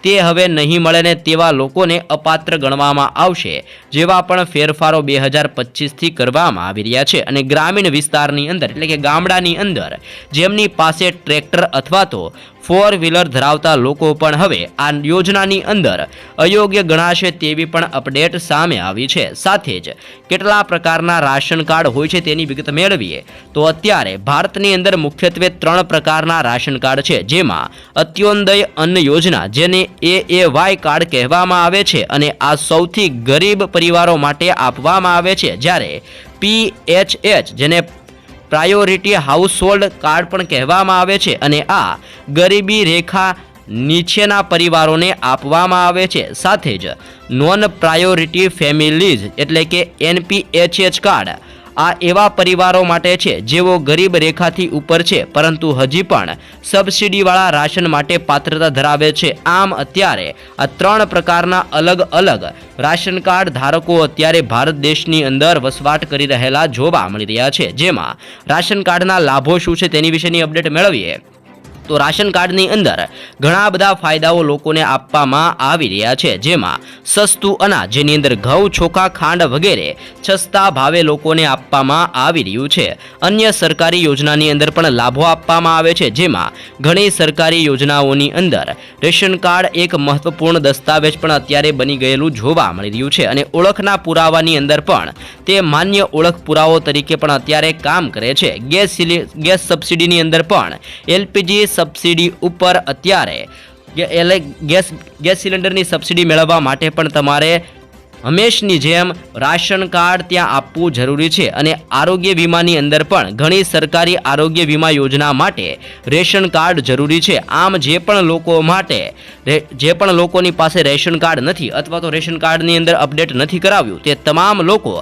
તે હવે નહીં મળે ને તેવા લોકોને અપાત્ર ગણવામાં આવશે. જેવા પણ ફેરફારો 2025 થી કરવામાં આવી રહ્યા છે. અને ગ્રામીણ વિસ્તારની અંદર એટલે કે ગામડાની અંદર જેમની પાસે ટ્રેક્ટર અથવા તો 4 વ્હીલર ધરાવતા લોકો પણ હવે આ યોજનાની અંદર અયોગ્ય ગણાશે તેવી પણ અપડેટ સામે આવી છે. સાથે જ કેટલા પ્રકારના રાશન કાર્ડ હોય છે તેની વિગત મેળવીએ તો અત્યારે ભારતની અંદર મુખ્યત્વે 3 પ્રકારના રાશન કાર્ડ છે. જેમાં અત્યોદય અન્ન યોજના જેને AAY કાર્ડ કહેવામાં આવે છે અને આ સૌથી ગરીબ પરિવારો માટે આપવામાં આવે છે. જ્યારે PHH જેને પ્રાયોરિટી હાઉસહોલ્ડ કાર્ડ પણ કહેવામાં આવે છે અને આ ગરીબી રેખા નીચેના પરિવારોને આપવામાં આવે છે. સાથે જ નોન પ્રાયોરિટી ફેમિલીઝ એટલે કે NPHH કાર્ડ આ એવા પરિવારો માટે છે જેઓ ગરીબ રેખાથી ઉપર છે પરંતુ હજી પણ સબસિડીવાળા રાશન માટે પાત્રતા ધરાવે છે. આમ અત્યારે આ 3 પ્રકારના અલગ અલગ રાશન કાર્ડ ધારકો અત્યારે ભારત દેશની અંદર વસવાટ કરી રહેલા જોવા મળી રહ્યા છે. જેમાં રાશન કાર્ડના લાભો શું છે તેની વિશેની અપડેટ મેળવીએ તો રાશન કાર્ડની અંદર ઘણા બધા ફાયદાઓ લોકોને આપવામાં આવી રહ્યા છે, જેમાં સસ્તું અનાજ જેની અંદર ઘઉં, ચોખા, ખાંડ વગેરે સસ્તા ભાવે લોકોને આપવામાં આવી રહ્યું છે. અન્ય સરકારી યોજનાની અંદર પણ લાભો આપવામાં આવે છે, જેમાં ઘણી સરકારી યોજનાઓની અંદર રેશન કાર્ડ એક મહત્વપૂર્ણ દસ્તાવેજ પણ અત્યારે બની ગયેલું જોવા મળી રહ્યું છે અને ઓળખના પુરાવાની અંદર પણ તે માન્ય ઓળખ પુરાવો તરીકે પણ અત્યારે કામ કરે છે. ગેસ સબસિડીની અંદર પણ એલપીજી સબસિડી ઉપર અત્યારે ગેસ સિલિન્ડરની સબસિડી મેળવવા માટે પણ તમારે હંમેશની જેમ રાશન કાર્ડ ત્યાં આપવું જરૂરી છે અને આરોગ્ય વીમાની અંદર પણ ઘણી સરકારી આરોગ્ય વીમા યોજના માટે રેશન કાર્ડ જરૂરી છે. આમ જે પણ લોકોની પાસે રેશન કાર્ડ નથી અથવા તો રેશન કાર્ડની અંદર અપડેટ નથી કરાવ્યું તે તમામ લોકો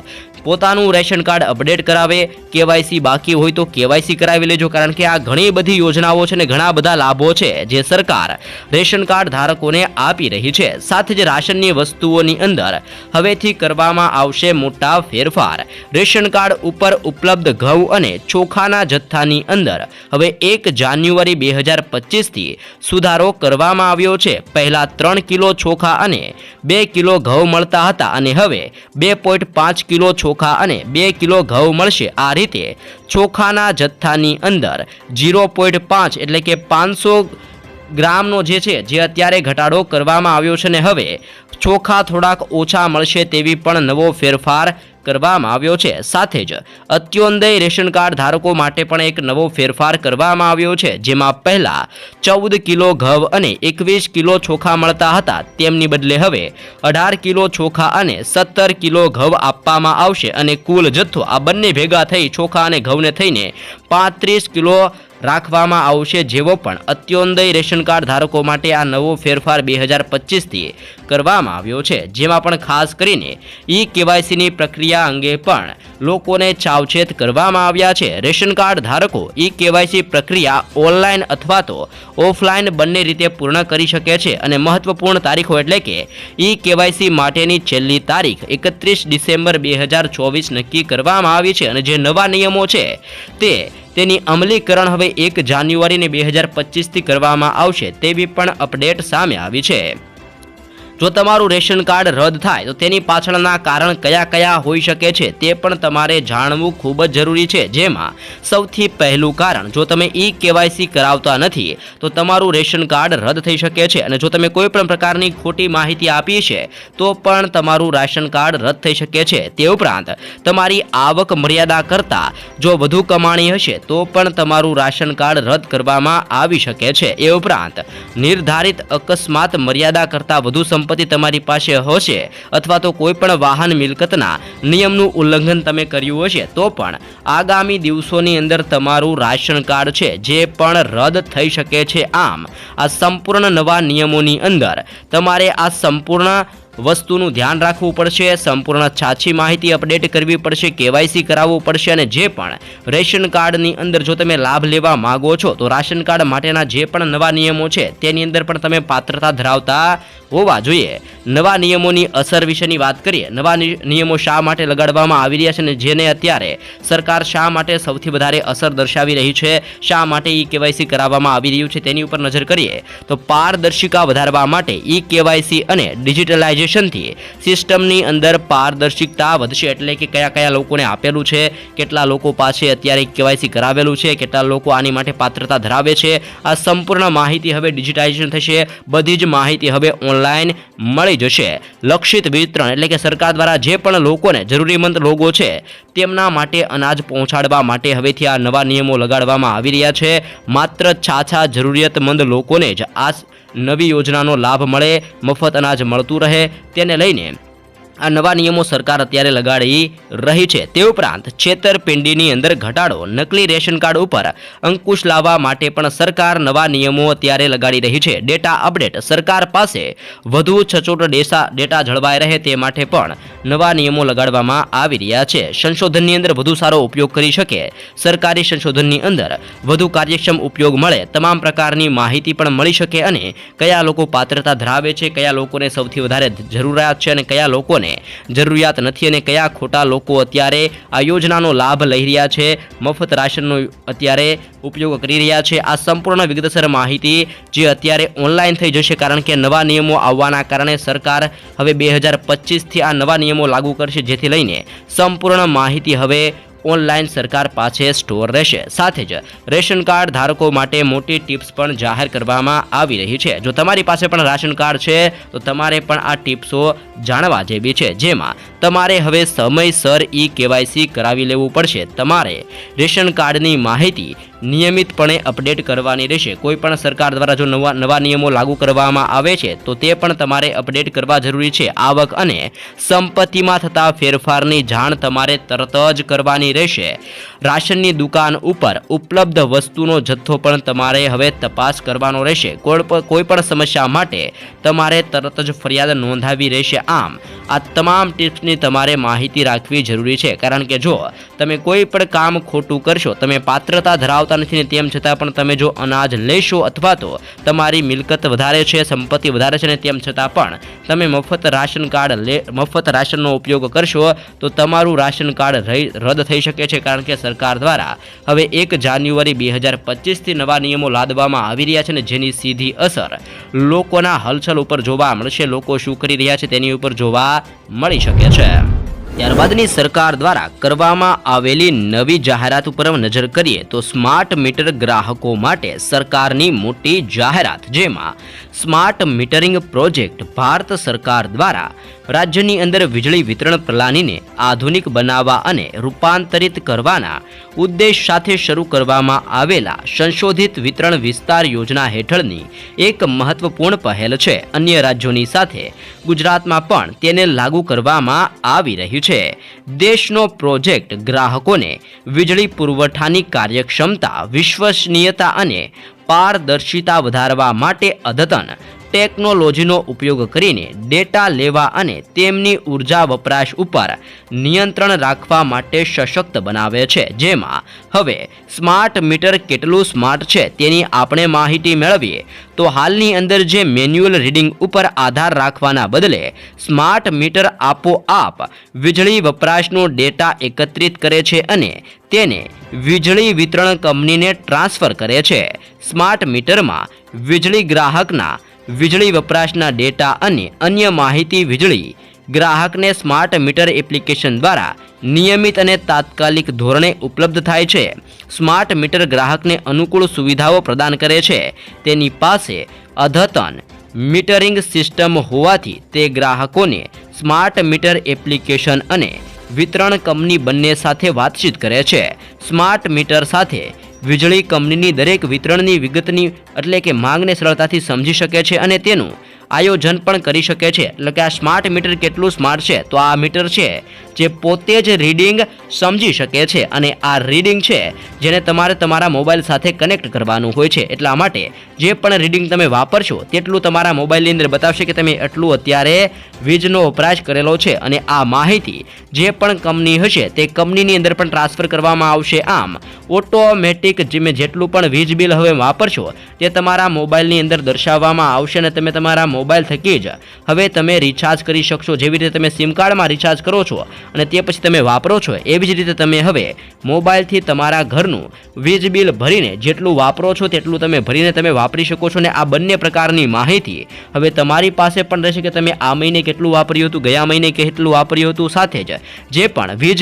પોતાનું રેશન કાર્ડ અપડેટ કરાવે. કેવાયસી બાકી હોય તો કેવાયસી કરાવી લેજો, કારણ કે આ ઘણી બધી યોજનાઓ છે અને ઘણા બધા લાભો છે જે સરકાર રેશન કાર્ડ ધારકોને આપી રહી છે. સાથે જ રાશનની વસ્તુઓની અંદર હવેથી કરવામાં આવશે મોટા ફેરફાર. રેશન કાર્ડ ઉપર ઉપલબ્ધ ઘઉં અને ચોખાના જથ્થાની અંદર હવે 1 જાન્યુઆરી 2025થી સુધારો કરવામાં આવ્યો છે. પહેલા 3 કિલો ચોખા અને 2 કિલો ઘઉં મળતા હતા અને હવે 2.5 કિલો ચોખા અને 2 કિલો ઘઉં મળશે. આ રીતે ચોખાના જથ્થાની અંદર 0.5 એટલે કે 500 ગ્રામનો જે છે જે અત્યારે ઘટાડો કરવામાં આવ્યો છે ને હવે ચોખા થોડાક ઓછા મળશે તેવી પણ નવો ફેરફાર કરવામાં આવ્યો છે. સાથે જ અત્યોદય રેશન કાર્ડ ધારકો માટે પણ એક નવો ફેરફાર કરવામાં આવ્યો છે, જેમાં પહેલા 14 કિલો ઘઉં અને 21 કિલો ચોખા મળતા હતા તેમની બદલે હવે 18 કિલો ચોખા અને 17 કિલો ઘઉં આપવામાં આવશે અને કુલ જથ્થો આ બંને ભેગા થઈ ચોખા અને ઘઉંને થઈને 35 કિલો રાખવામાં આવશે, જેવો પણ અત્યોદય રેશન કાર્ડ ધારકો માટે આ નવો ફેરફાર 2025થી કરવામાં આવ્યો છે. જેમાં પણ ખાસ કરીને કેવાયસીની પ્રક્રિયા અંગે પણ લોકોને સાવચેત કરવામાં આવ્યા છે. રેશન કાર્ડ ધારકો કેવાયસી પ્રક્રિયા ઓનલાઈન અથવા તો ઓફલાઈન બંને રીતે પૂર્ણ કરી શકે છે અને મહત્વપૂર્ણ તારીખો એટલે કે કેવાયસી માટેની છેલ્લી તારીખ 31 ડિસેમ્બર 2024 નક્કી કરવામાં આવી છે અને જે નવા નિયમો છે તેની અમલીકરણ હવે 1 જાન્યુઆરી 2025થી કરવામાં આવશે તેવી પણ અપડેટ સામે આવી છે. જો તમારું રેશન કાર્ડ રદ થાય તો તેની પાછળના કારણ કયા હોઈ શકે છે તે પણ તમારે જાણવું ખૂબ જ જરૂરી છે. જેમાં સૌથી પહેલું કારણ, જો તમે કેવાયસી કરાવતા નથી તો તમારું રેશન કાર્ડ રદ થઈ શકે છે અને જો તમે કોઈ પણ પ્રકારની ખોટી માહિતી આપી છે તો પણ તમારું રાશન કાર્ડ રદ થઈ શકે છે. તે ઉપરાંત તમારી આવક મર્યાદા કરતાં જો વધુ કમાણી હશે તો પણ તમારું રાશન કાર્ડ રદ કરવામાં આવી શકે છે. એ ઉપરાંત નિર્ધારિત અકસ્માત મર્યાદા કરતાં વધુ સંપત્તિ તમારી પાસે હશે અથવા તો કોઈ પણ વાહન મિલકતના નિયમનું ઉલ્લંઘન તમે કર્યું હશે તો પણ આગામી દિવસોની અંદર તમારું રાશન કાર્ડ છે જે પણ રદ થઈ શકે છે. આમ આ સંપૂર્ણ નવા નિયમોની અંદર તમારે આ સંપૂર્ણ વસ્તુનું ધ્યાન રાખવું પડશે, સંપૂર્ણ સાચી માહિતી અપડેટ કરવી પડશે, કેવાયસી કરાવવું પડશે અને જે પણ રેશન કાર્ડની અંદર જો તમે લાભ લેવા માંગો છો તો રાશન કાર્ડ માટેના જે પણ નવા નિયમો છે તેની અંદર પણ તમે પાત્રતા ધરાવતા હોવા જોઈએ. નવા નિયમોની અસર વિશેની વાત કરીએ. નવા નિયમો શા માટે લગાડવામાં આવી રહ્યા છે અને જેને અત્યારે સરકાર શા માટે સૌથી વધારે અસર દર્શાવી રહી છે, શા માટે કેવાયસી કરાવવામાં આવી રહ્યું છે તેની ઉપર નજર કરીએ તો પારદર્શિતા વધારવા માટે કેવાયસી અને ડિજિટલાઇઝેશનથી સિસ્ટમની અંદર પારદર્શિકતા વધશે. એટલે કે કયા લોકોને આપેલું છે, કેટલા લોકો પાસે અત્યારે કેવાયસી કરાવેલું છે, કેટલા લોકો આની માટે પાત્રતા ધરાવે છે, આ સંપૂર્ણ માહિતી હવે ડિજિટાઇઝેશન થશે. બધી જ માહિતી હવે ઓનલાઈન મળી જશે. લક્ષિત વિતરણ એટલે કે સરકાર દ્વારા જે પણ લોકોને જરૂરીમંદ લોકો છે તેમના માટે અનાજ પહોંચાડવા માટે હવેથી આ નવા નિયમો લગાડવામાં આવી રહ્યા છે. માત્ર છાછા જરૂરિયાતમંદ લોકોને જ આ નવી યોજનાનો લાભ મળે, મફત અનાજ મળતું રહે તેને લઈને આ નવા નિયમો સરકાર અત્યારે લગાડી રહી છે. તે ઉપરાંત છેતરપિંડીની અંદર ઘટાડો, નકલી રેશન કાર્ડ ઉપર અંકુશ લાવવા માટે પણ સરકાર નવા નિયમો અત્યારે લગાડી રહી છે. ડેટા અપડેટ, સરકાર પાસે વધુ સચોટ ડેટા જળવાઈ રહે તે માટે પણ નવા નિયમો લગાડવામાં આવી રહ્યા છે. સંશોધનની અંદર વધુ સારો ઉપયોગ કરી શકે, સરકારી સંશોધનની અંદર વધુ કાર્યક્ષમ ઉપયોગ મળે, તમામ પ્રકારની માહિતી પણ મળી શકે અને કયા લોકો પાત્રતા ધરાવે છે, કયા લોકોને સૌથી વધારે જરૂરિયાત છે અને કયા લોકોને લોકોને જરૂરિયાત નથી અને કયા ખોટા લોકો અત્યારે આ યોજનાનો લાભ લઈ રહ્યા છે, મફત રાશનનો અત્યારે ઉપયોગ કરી રહ્યા છે, આ સંપૂર્ણ વિગતસર માહિતી જે અત્યારે ઓનલાઈન થઈ જશે, કારણ કે નવા નિયમો આવવાના કારણે સરકાર હવે 2025થી આ નવા નિયમો લાગુ કરશે, જેથી લઈને સંપૂર્ણ માહિતી હવે ઓનલાઈન સરકાર પાસે સ્ટોર રહેશે। સાથે જ રેશન કાર્ડ ધારકો માટે મોટી ટિપ્સ પણ જાહેર કરવામાં આવી રહી છે। જો તમારી પાસે પણ રાશન કાર્ડ છે તો તમારે પણ આ ટિપ્સો જાણવા જેવી છે, જેમાં તમારે હવે સમયસર KYC કરાવી લેવું પડશે। તમારે રેશન કાર્ડની માહિતી નિયમિતપણે અપડેટ કરવાની રહેશે। કોઈ પણ સરકાર દ્વારા જો નવા નિયમો લાગુ કરવામાં આવે છે તો તે પણ તમારે અપડેટ કરવા જરૂરી છે। આવક અને સંપત્તિમાં થતા ફેરફારની જાણ તમારે તરત જ કરવાની રહેશે। રાશનની દુકાન ઉપર ઉપલબ્ધ વસ્તુનો જથ્થો પણ તમારે હવે તપાસ કરવાનો રહેશે। કોઈ પણ સમસ્યા માટે તમારે તરત જ ફરિયાદ નોંધાવી રહેશે। આમ આ તમામ ટિપ્સની તમારે માહિતી રાખવી જરૂરી છે, કારણ કે જો તમે કોઈ પણ કામ ખોટું કરશો, તમે પાત્રતા ધરાવતા નથી ને તેમ છતાં પણ તમે જો અનાજ લેશો અથવા તો તમારી મિલકત વધારે છે, સંપત્તિ વધારે છે ને તેમ છતાં પણ તમે મફત રાશનનો ઉપયોગ કરશો તો તમારું રાશન કાર્ડ રદ થઈ શકે છે, કારણ કે સરકાર દ્વારા હવે 1 જાન્યુઆરી 2025થી નવા નિયમો લાદવામાં આવી રહ્યા છે ને જેની સીધી અસર લોકોના હલચલ ઉપર જોવા મળશે। લોકો શું કરી રહ્યા છે તેની ઉપર જોવા મળી શકે છે। ત્યારબાદની સરકાર દ્વારા કરવામાં આવેલી નવી જાહેરાત ઉપર નજર કરીએ તો સ્માર્ટ મીટર ગ્રાહકો માટે સરકારની મોટી જાહેરાત, જેમાં સ્માર્ટ મીટરિંગ પ્રોજેક્ટ ભારત સરકાર દ્વારા રાજ્યની અંદર વીજળી વિતરણ પ્રણાલીને આધુનિક બનાવવા અને રૂપાંતરિત કરવાના ઉદ્દેશ સાથે શરૂ કરવામાં આવેલા સંશોધિત વિતરણ વિસ્તાર યોજના હેઠળની એક મહત્વપૂર્ણ પહેલ છે। અન્ય રાજ્યોની સાથે ગુજરાતમાં પણ તેને લાગુ કરવામાં આવી રહ્યું છે। દેશનો પ્રોજેક્ટ ગ્રાહકોને વીજળી પુરવઠાની કાર્યક્ષમતા, વિશ્વસનીયતા અને પારદર્શિતા વધારવા માટે અદ્યતન ટેકનોલોજીનો ઉપયોગ કરીને ડેટા લેવા અને તેમની ઉર્જા વપરાશ ઉપર નિયંત્રણ રાખવા માટે સશક્ત બનાવે છે। જેમાં હવે સ્માર્ટ મીટર કેટલું સ્માર્ટ છે તેની આપણે માહિતી મેળવીએ તો હાલની અંદર જે મેન્યુઅલ રીડિંગ ઉપર આધાર રાખવાના બદલે સ્માર્ટ મીટર આપોઆપ વીજળી વપરાશનો ડેટા એકત્રિત કરે છે અને તેને વીજળી વિતરણ કંપનીને ટ્રાન્સફર કરે છે। સ્માર્ટ મીટરમાં વીજળી ગ્રાહકના વીજળી વપરાશના ડેટા અને અન્ય માહિતી વીજળી ગ્રાહકને સ્માર્ટ મીટર એપ્લિકેશન દ્વારા નિયમિત અને તાત્કાલિક ધોરણે ઉપલબ્ધ થાય છે। સ્માર્ટ મીટર ગ્રાહકને અનુકૂળ સુવિધાઓ પ્રદાન કરે છે। તેની પાસે અદ્યતન મીટરિંગ સિસ્ટમ હોવાથી તે ગ્રાહકોને સ્માર્ટ મીટર એપ્લિકેશન અને વિતરણ કંપની બંને સાથે વાતચીત કરે છે। સ્માર્ટ મીટર સાથે વીજળી કંપનીની દરેક વિતરણની વિગતની એટલે કે માંગને સરળતાથી સમજી શકે છે અને તેનું આયોજન પણ કરી શકે છે। એટલે કે આ સ્માર્ટ મીટર કેટલું સ્માર્ટ છે તો આ મીટર છે જે પોતે જ રીડિંગ સમજી શકે છે અને આ રીડિંગ છે જેને તમારે તમારા મોબાઈલ સાથે કનેક્ટ કરવાનું હોય છે। એટલા માટે જે પણ રીડિંગ તમે વાપરશો તેટલું તમારા મોબાઈલની અંદર બતાવશે કે તમે એટલું અત્યારે વીજનો વપરાશ કરેલો છે અને આ માહિતી જે પણ કંપની હશે તે કંપનીની અંદર પણ ટ્રાન્સફર કરવામાં આવશે। આમ ઓટોમેટિક જેટલું પણ વીજ બિલ હવે વાપરશો તે તમારા મોબાઈલની અંદર દર્શાવવામાં આવશે અને તમે તમારા મોબાઈલ થકી જ હવે તમે રિચાર્જ કરી શકશો। જેવી રીતે તમે સિમ કાર્ડમાં રિચાર્જ કરો છો અને તે પછી તમે વાપરો છો, એવી જ રીતે તમે હવે મોબાઈલથી તમારા ઘરનું વીજ બિલ ભરીને જેટલું વાપરો છો તેટલું તમે ભરીને તમે વાપરી શકો છો। અને આ બંને પ્રકારની માહિતી હવે તમારી પાસે પણ રહેશે કે તમે આ મહિને કેટલું વાપર્યું હતું, ગયા મહિને કેટલું વાપર્યું હતું। સાથે જ જે પણ વીજ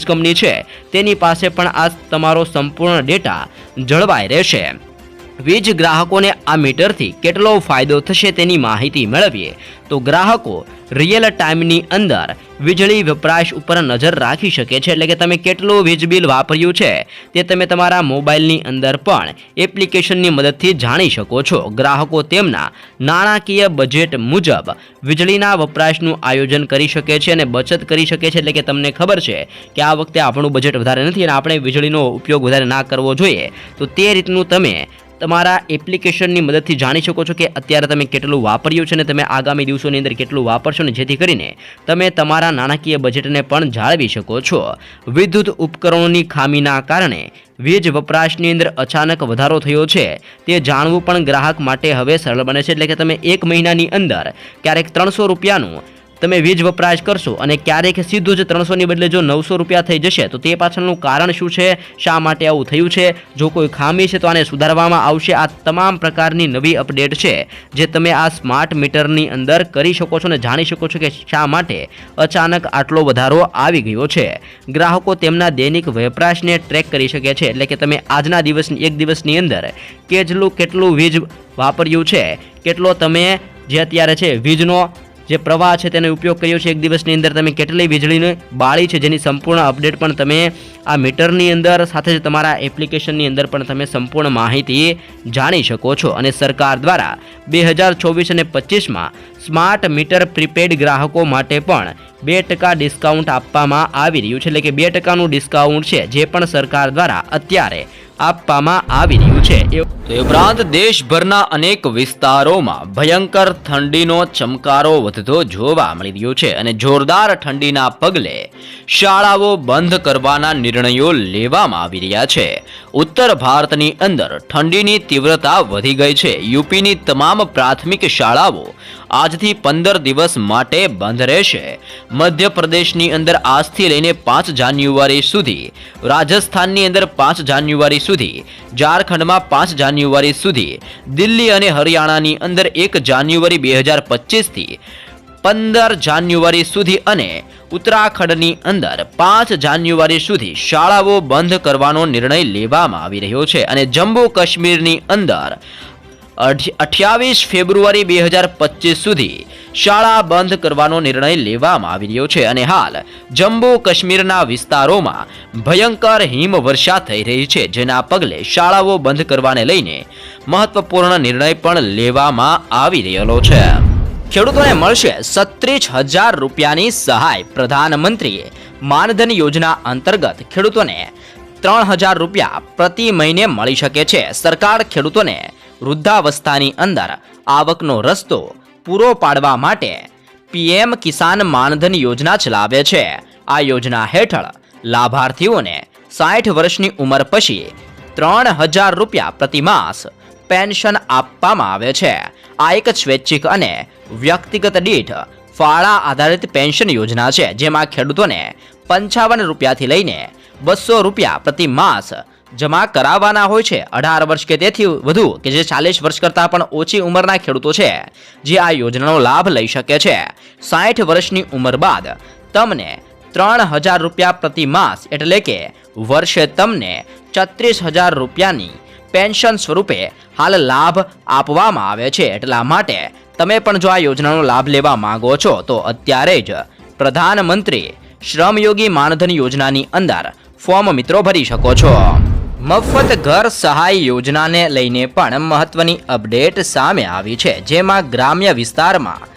કંપની છે તેની પાસે પણ આ તમારો સંપૂર્ણ ડેટા જળવાઈ રહેશે। વીજ ગ્રાહકોને આ મીટરથી કેટલો ફાયદો થશે તેની માહિતી મેળવીએ તો ગ્રાહકો રિયલ ટાઈમની અંદર વીજળી વપરાશ ઉપર નજર રાખી શકે છે। એટલે કે તમે કેટલું વીજ બિલ વાપર્યું છે તે તમે તમારા મોબાઈલની અંદર પણ એપ્લિકેશનની મદદથી જાણી શકો છો। ગ્રાહકો તેમના નાણાકીય બજેટ મુજબ વીજળીના વપરાશનું આયોજન કરી શકે છે અને બચત કરી શકે છે। એટલે કે તમને ખબર છે કે આ વખતે આપણું બજેટ વધારે નથી અને આપણે વીજળીનો ઉપયોગ વધારે ના કરવો જોઈએ, તો તે રીતનું તમે તમારા એપ્લિકેશનની મદદથી જાણી શકો છો કે અત્યારે તમે કેટલું વાપર્યું છે અને તમે આગામી દિવસોની અંદર કેટલું વાપરશો ને જેથી કરીને તમે તમારા નાણાકીય બજેટને પણ જાળવી શકો છો. વિદ્યુત ઉપકરણોની ખામીના કારણે વીજ વપરાશની અંદર અચાનક વધારો થયો છે તે જાણવું પણ ગ્રાહક માટે હવે સરળ બને છે. એટલે કે તમે 1 મહિનાની અંદર ક્યારેક 300 રૂપિયાનું તમે વીજ વપરાશ કરશો અને ક્યારેક સીધું જ 300ની બદલે જો 900 રૂપિયા થઈ જશે તો તે પાછળનું કારણ શું છે, શા માટે આવું થયું છે, જો કોઈ ખામી છે તો આને સુધારવામાં આવશે. આ તમામ પ્રકારની નવી અપડેટ છે જે તમે આ સ્માર્ટ મીટરની અંદર કરી શકો છો અને જાણી શકો છો કે શા માટે અચાનક આટલો વધારો આવી ગયો છે. ગ્રાહકો તેમના દૈનિક વપરાશને ટ્રેક કરી શકે છે. એટલે કે તમે આજના એક દિવસની અંદર કેટલું વીજ વાપર્યું છે, કેટલો તમે જે અત્યારે છે વીજનો જે પ્રવાહ છે તેનો ઉપયોગ કર્યો છે એક દિવસની અંદર, તમે કેટલી વીજળીની બાળી છે જેની સંપૂર્ણ અપડેટ પણ તમે આ મીટરની અંદર સાથે જ તમારા એપ્લિકેશનની અંદર પણ તમે સંપૂર્ણ માહિતી જાણી શકો છો. અને સરકાર દ્વારા 2024 અને 25માં સ્માર્ટ મીટર પ્રીપેડ ગ્રાહકો માટે પણ 2% ડિસ્કાઉન્ટ આપવામાં આવી રહ્યું છે. એટલે કે 2%નું ડિસ્કાઉન્ટ છે જે પણ સરકાર દ્વારા અત્યારે આપવામાં આવી રહ્યું છે. તે ઉપરાંત દેશભરના અનેક વિસ્તારોમાં ભયંકર ઠંડીનો ચમકારો વધતો જોવા મળી રહ્યો છે અને જોરદાર ઠંડીના પગલે શાળાઓ બંધ કરવાના નિર્ણયો લેવામાં આવી રહ્યા છે. ઉત્તર ભારતની અંદર ઠંડીની તીવ્રતા વધી ગઈ છે. યુપીની તમામ પ્રાથમિક શાળાઓ આજથી 15 દિવસ માટે બંધ રહેશે. મધ્યપ્રદેશની અંદર આજથી લઈને 5 જાન્યુઆરી સુધી, રાજસ્થાનની અંદર 5 જાન્યુઆરી સુધી, ઝારખંડમાં 5 જાન્યુઆરી સુધી, દિલ્હી અને હરિયાણાની અંદર 1 જાન્યુઆરી 2025 થી 15 જાન્યુઆરી સુધી અને ઉત્તરાખંડની અંદર 5 જાન્યુઆરી સુધી શાળાઓ બંધ કરવાનો નિર્ણય લેવામાં આવી રહ્યો છે. અને જમ્મુ કાશ્મીરની અંદર 28 ફેબ્રુઆરી 2025 સુધી શાળા બંધ કરવાનો નિર્ણય લેવામાં આવી રહ્યો છે. અને હાલ જમ્મુ કાશ્મીરના વિસ્તારોમાં ભયંકર હિમવર્ષા થઈ રહી છે જેના પગલે શાળાઓ બંધ કરવાને લઈને મહત્વપૂર્ણ નિર્ણય પણ લેવામાં આવી રહેલો છે. ખેડૂતોને મળશે 37,000 રૂપિયાની સહાય. પ્રધાનમંત્રી માનધન યોજના અંતર્ગત ખેડૂતોને 3,000 રૂપિયા પ્રતિ મહિને મળી શકે છે. સરકાર ખેડૂતોને વૃદ્ધાવસ્થાની અંદર આવકનો રસ્તો પૂરો પાડવા માટે PM કિસાન માનધન યોજના ચલાવે છે. આ યોજના હેઠળ લાભાર્થીઓને 60 વર્ષની ઉંમર પછી 3,000 રૂપિયા પ્રતિ માસ પેન્શન આપવામાં આવે છે. આ એક સ્વૈચ્છિક અને વ્યક્તિગત દીઠ ફાળા આધારિત પેન્શન યોજના છે જેમાં ખેડૂતોને 55 રૂપિયાથી લઈને 200 રૂપિયા પ્રતિ માસ જમા કરાવવાના હોય છે. 18 વર્ષ કે તેથી વધુ કે જે 40 વર્ષ કરતાં પણ ઓછી ઉંમરના ખેડૂતો છે જે આ યોજનાનો લાભ લઈ શકે છે. 60 વર્ષની ઉંમર બાદ તમને 3,000 રૂપિયા પ્રતિ માસ એટલે કે વર્ષે તમને 36,000 રૂપિયાની પેન્શન સ્વરૂપે હાલ લાભ આપવામાં આવે છે. એટલા માટે તમે પણ જો આ યોજનાનો લાભ લેવા માંગો છો તો અત્યારે જ પ્રધાનમંત્રી શ્રમયોગી માનધન યોજનાની અંદર ફોર્મ મિત્રો ભરી શકો છો. મફત ઘર સહાય યોજનાને લઈને પણ મહત્વની અપડેટ સામે આવી છે જેમાં ગ્રામ્ય વિસ્તારમાં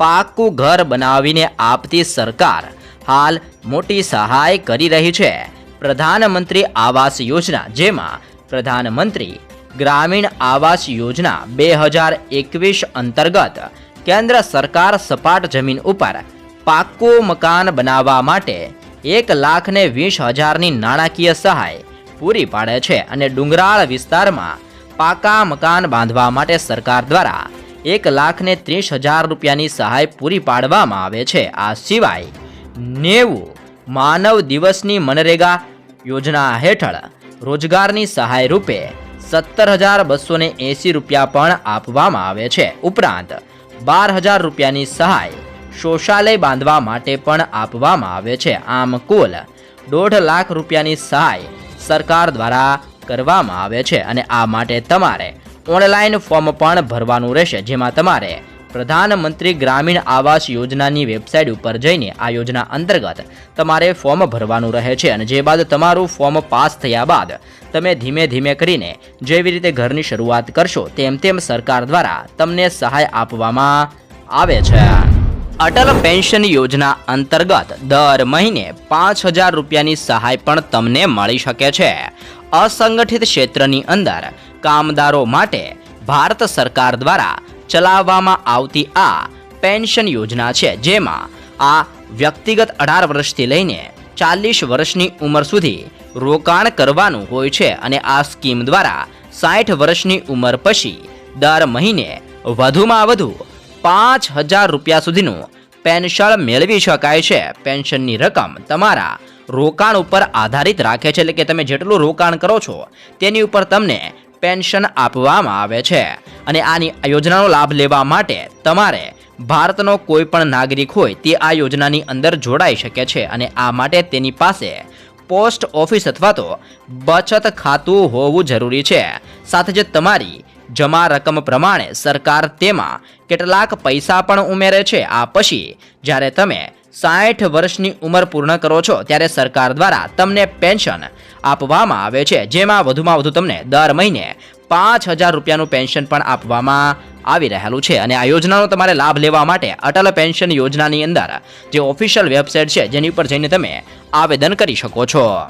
પાકું ઘર બનાવીને આપતી સરકાર હાલ મોટી સહાય કરી રહી છે. પ્રધાનમંત્રી આવાસ યોજના જેમાં પ્રધાનમંત્રી ગ્રામીણ આવાસ યોજના 2021 અંતર્ગત કેન્દ્ર સરકાર સપાટ જમીન ઉપર પાકું મકાન બનાવવા માટે 1,20,000ની નાણાકીય સહાય પૂરી પાડે છે અને ડુંગરાળ વિસ્તારમાં પાકા મકાન બાંધવા માટે સરકાર દ્વારા 1,30,000 રૂપિયાની સહાય પૂરી પાડવામાં આવે છે. આ સિવાય 90 માનવ દિવસની મનરેગા યોજના હેઠળ રોજગારની સહાય રૂપે 17,280 રૂપિયા પણ આપવામાં આવે છે. ઉપરાંત 12,000 રૂપિયાની સહાય શૌચાલય બાંધવા માટે પણ આપવામાં આવે છે. આમ કુલ 1.5 લાખ રૂપિયાની સહાય સરકાર દ્વારા કરવામાં આવે છે અને આ માટે તમારે ઓનલાઈન ફોર્મ પણ ભરવાનું રહેશે જેમાં તમારે પ્રધાનમંત્રી ગ્રામીણ આવાસ યોજનાની વેબસાઇટ ઉપર જઈને આ યોજના અંતર્ગત તમારે ફોર્મ ભરવાનું રહે છે અને જે બાદ તમારું ફોર્મ પાસ થયા બાદ તમે ધીમે ધીમે કરીને જેવી રીતે ઘરની શરૂઆત કરશો તેમ સરકાર દ્વારા તમને સહાય આપવામાં આવે છે. અટલ પેન્શન યોજના અંતર્ગત દર મહિને 5,000 રૂપિયાની સહાય પણ તમને મળી શકે છે. અસંગઠિત ક્ષેત્રની અંદર કામદારો માટે ભારત સરકાર દ્વારા ચલાવવામાં આવતી આ પેન્શન યોજના છે, જેમાં આ વ્યક્તિગત 18 વર્ષથી લઈને 40 વર્ષની ઉંમર સુધી રોકાણ કરવાનું હોય છે અને આ સ્કીમ દ્વારા 60 વર્ષની ઉંમર પછી દર મહિને વધુમાં વધુ 5,000 રૂપિયા સુધીનું પેન્શન મેળવી શકાય છે. પેન્શનની રકમ તમારા રોકાણ ઉપર આધારિત રાખે છે, એટલે કે તમે જેટલું રોકાણ કરો છો તેની ઉપર તમને પેન્શન આપવામાં આવે છે. અને આની યોજનાનો લાભ લેવા માટે તમારે ભારતનો કોઈ પણ નાગરિક હોય તે આ યોજનાની અંદર જોડાઈ શકે છે અને આ માટે તેની પાસે પોસ્ટ ઓફિસ અથવા તો બચત ખાતું હોવું જરૂરી છે. સાથે જ તમારી જમા રકમ પ્રમાણે સરકાર તેમાં કેટલાક પૈસા પણ ઉમેરે છે. આ પછી જ્યારે તમે 60 વર્ષની ઉંમર પૂર્ણ કરો છો ત્યારે સરકાર દ્વારા તમને પેન્શન આપવામાં આવે છે, જેમાં વધુમાં વધુ તમને દર મહિને 5,000 રૂપિયાનું પેન્શન પણ આપવામાં આવી રહેલું છે. અને આ યોજનાનો તમારે લાભ લેવા માટે અટલ પેન્શન યોજનાની અંદર જે ઓફિશિયલ વેબસાઇટ છે જેની ઉપર જઈને તમે આવેદન કરી શકો છો.